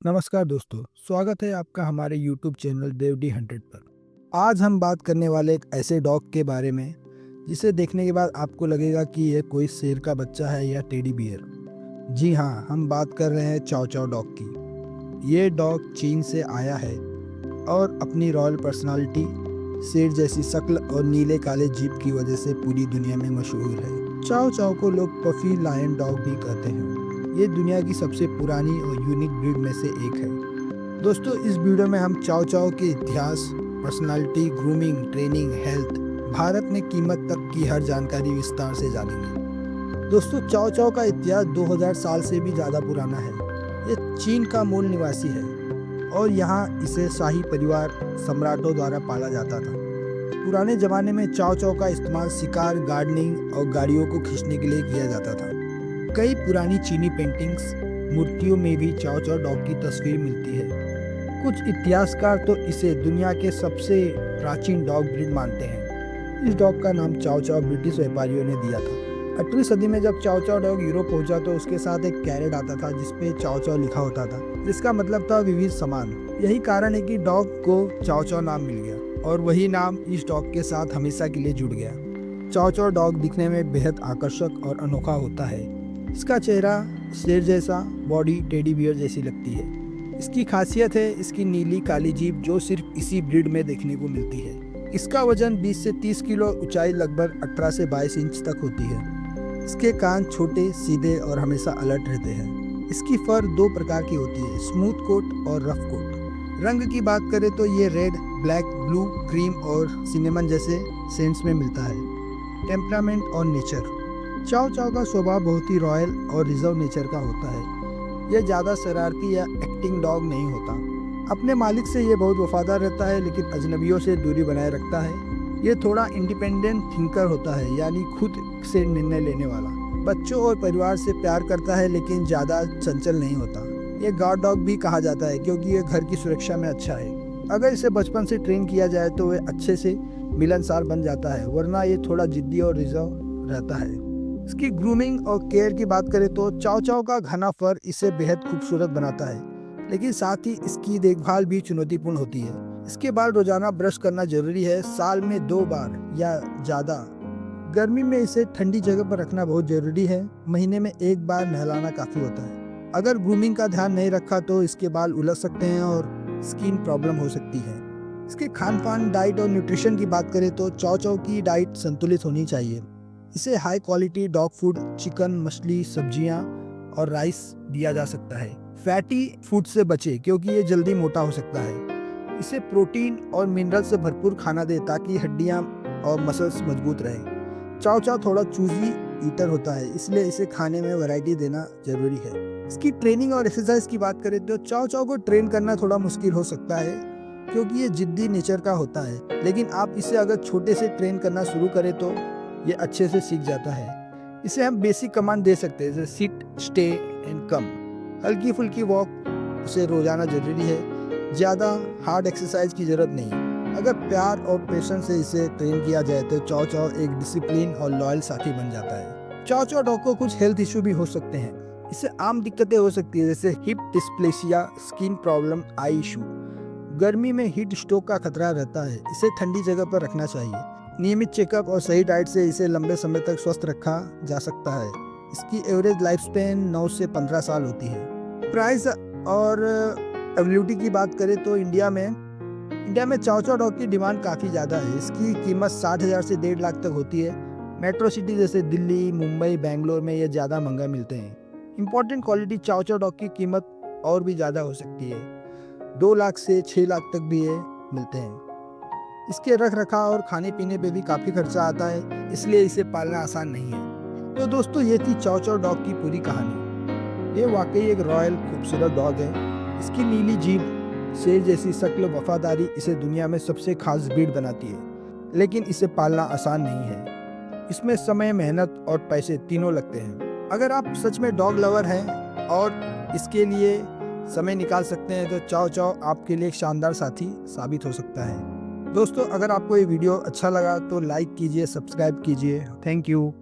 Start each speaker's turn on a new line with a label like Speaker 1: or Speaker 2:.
Speaker 1: नमस्कार दोस्तों, स्वागत है आपका हमारे YouTube चैनल देवडी 100 पर। आज हम बात करने वाले एक ऐसे डॉग के बारे में जिसे देखने के बाद आपको लगेगा कि यह कोई शेर का बच्चा है या टेडी बियर। जी हाँ, हम बात कर रहे हैं चाओ चाओ डॉग की। ये डॉग चीन से आया है और अपनी रॉयल पर्सनालिटी, शेर जैसी शक्ल और नीले काले जीभ की वजह से पूरी दुनिया में मशहूर है। चाओ चाओ को लोग पफी लायन डॉग भी कहते हैं। ये दुनिया की सबसे पुरानी और यूनिक ब्रीड में से एक है। दोस्तों, इस वीडियो में हम चाओ चाओ के इतिहास, personality, grooming, training, health, Bharat में कीमत तक की हर जानकारी विस्तार से जानेंगे। दोस्तों, चाओ चाओ का इतिहास 2000 साल से भी ज़्यादा पुराना है। ये चीन का मूल निवासी है और यहाँ इसे शाही परिवार सम्राटों द्वारा पाला जाता था। पुराने ज़माने में चाओ चाओ का इस्तेमाल शिकार, गार्डनिंग और गाड़ियों को खींचने के लिए किया जाता था। कई पुरानी चीनी पेंटिंग्स, मूर्तियों में भी चाओ चाओ डॉग की तस्वीर मिलती है। कुछ इतिहासकार तो इसे दुनिया के सबसे प्राचीन डॉग ब्रीड मानते हैं। इस डॉग का नाम चाओ चाओ ब्रिटिश व्यापारियों ने दिया था। 18वीं सदी में जब चाओ चाओ डॉग यूरोप पहुंचा तो उसके साथ एक कैरेट आता था जिसपे चाओ चाओ लिखा होता था, जिसका मतलब था विविध समान। यही कारण है कि डॉग को चाओ चाओ नाम मिल गया और वही नाम इस डॉग के साथ हमेशा के लिए जुड़ गया। चाओ चाओ डॉग दिखने में बेहद आकर्षक और अनोखा होता है। इसका चेहरा शेर जैसा, बॉडी टेडी बियर जैसी लगती है। इसकी खासियत है इसकी नीली काली जीभ जो सिर्फ इसी ब्रीड में देखने को मिलती है। इसका वजन 20 से 30 किलो, ऊंचाई लगभग 18 से 22 इंच तक होती है। इसके कान छोटे, सीधे और हमेशा अलर्ट रहते हैं। इसकी फर दो प्रकार की होती है, स्मूथ कोट और रफ कोट। रंग की बात करें तो ये रेड, ब्लैक, ब्लू, क्रीम और सिनेमन जैसे सेंट्स में मिलता है। टेम्परामेंट और नेचर। चाओ चाओ का स्वभाव बहुत ही रॉयल और रिजर्व नेचर का होता है। यह ज़्यादा शरारती या एक्टिंग डॉग नहीं होता। अपने मालिक से ये बहुत वफादार रहता है लेकिन अजनबियों से दूरी बनाए रखता है। ये थोड़ा इंडिपेंडेंट थिंकर होता है, यानी खुद से निर्णय लेने वाला। बच्चों और परिवार से प्यार करता है लेकिन ज़्यादा चंचल नहीं होता। ये गार्ड डॉग भी कहा जाता है क्योंकि ये घर की सुरक्षा में अच्छा है। अगर इसे बचपन से ट्रेन किया जाए तो वह अच्छे से मिलनसार बन जाता है, वरना ये थोड़ा जिद्दी और रिजर्व रहता है। इसकी ग्रूमिंग और केयर की बात करें तो चाओ चाओ का घना फर इसे बेहद खूबसूरत बनाता है, लेकिन साथ ही इसकी देखभाल भी चुनौतीपूर्ण होती है। इसके बाल रोजाना ब्रश करना जरूरी है, साल में 2 बार या ज़्यादा। गर्मी में इसे ठंडी जगह पर रखना बहुत जरूरी है। महीने में 1 बार नहलाना काफ़ी होता है। अगर ग्रूमिंग का ध्यान नहीं रखा तो इसके बाल उलझ सकते हैं और स्किन प्रॉब्लम हो सकती है। इसके खान पान, डाइट और न्यूट्रिशन की बात करें तो चाओ चाओ की डाइट संतुलित होनी चाहिए। इसे high quality dog food, chicken, मछली, सब्जियां और राइस दिया जा सकता है। फैटी फूड से बचे क्योंकि ये जल्दी मोटा हो सकता है। इसे प्रोटीन और मिनरल से भरपूर खाना दे ताकि हड्डियां और मसल्स मजबूत रहे। चाओ चाओ थोड़ा चूजी ईटर होता है, इसलिए इसे खाने में वैरायटी देना जरूरी है। इसकी ट्रेनिंग और एक्सरसाइज की बात करें तो चाओ चाओ को ट्रेन करना थोड़ा मुश्किल हो सकता है क्योंकि ये जिद्दी नेचर का होता है, लेकिन आप इसे अगर छोटे से ट्रेन करना शुरू करें तो ये अच्छे से सीख जाता है। इसे हम बेसिक कमांड दे सकते हैं जैसे सिट, स्टे एंड कम। हल्की फुल्की वॉक उसे रोजाना जरूरी है, ज़्यादा हार्ड एक्सरसाइज की जरूरत नहीं। अगर प्यार और पेशेंस से इसे ट्रेन किया जाए तो चाओ चाओ एक डिसिप्लिन और लॉयल साथी बन जाता है। चाओ चाओ डॉग को कुछ हेल्थ इशू भी हो सकते हैं। इससे आम दिक्कतें हो सकती है जैसे हिप डिस्प्लेसिया, स्किन प्रॉब्लम, आई इशू। गर्मी में हीट स्ट्रोक का खतरा रहता है। इसे ठंडी जगह पर रखना चाहिए। नियमित चेकअप और सही डाइट से इसे लंबे समय तक स्वस्थ रखा जा सकता है। इसकी एवरेज लाइफ स्पैन 9 से 15 साल होती है। प्राइस और अवेलेबिलिटी की बात करें तो इंडिया में चाओ चाओ डॉग की डिमांड काफ़ी ज़्यादा है। इसकी कीमत 60,000 से 1.5 लाख तक होती है। मेट्रो सिटी जैसे दिल्ली, मुंबई, बेंगलोर में ये ज़्यादा महंगा मिलते हैं। इम्पोर्टेंट क्वालिटी चाओ चाओ डॉग की कीमत और भी ज़्यादा हो सकती है, 2 लाख से 6 लाख तक भी ये मिलते हैं। इसके रख रखाव और खाने पीने पे भी काफ़ी खर्चा आता है, इसलिए इसे पालना आसान नहीं है। तो दोस्तों, ये थी चाओ चाओ डॉग की पूरी कहानी। ये वाकई एक रॉयल खूबसूरत डॉग है। इसकी नीली जीभ, शेर जैसी शक्ल, वफादारी इसे दुनिया में सबसे खास ब्रीड बनाती है, लेकिन इसे पालना आसान नहीं है। इसमें समय, मेहनत और पैसे तीनों लगते हैं। अगर आप सच में डॉग लवर हैं और इसके लिए समय निकाल सकते हैं तो चाओ चाओ आपके लिए एक शानदार साथी साबित हो सकता है। दोस्तों, अगर आपको ये वीडियो अच्छा लगा तो लाइक कीजिए, सब्सक्राइब कीजिए। Thank you.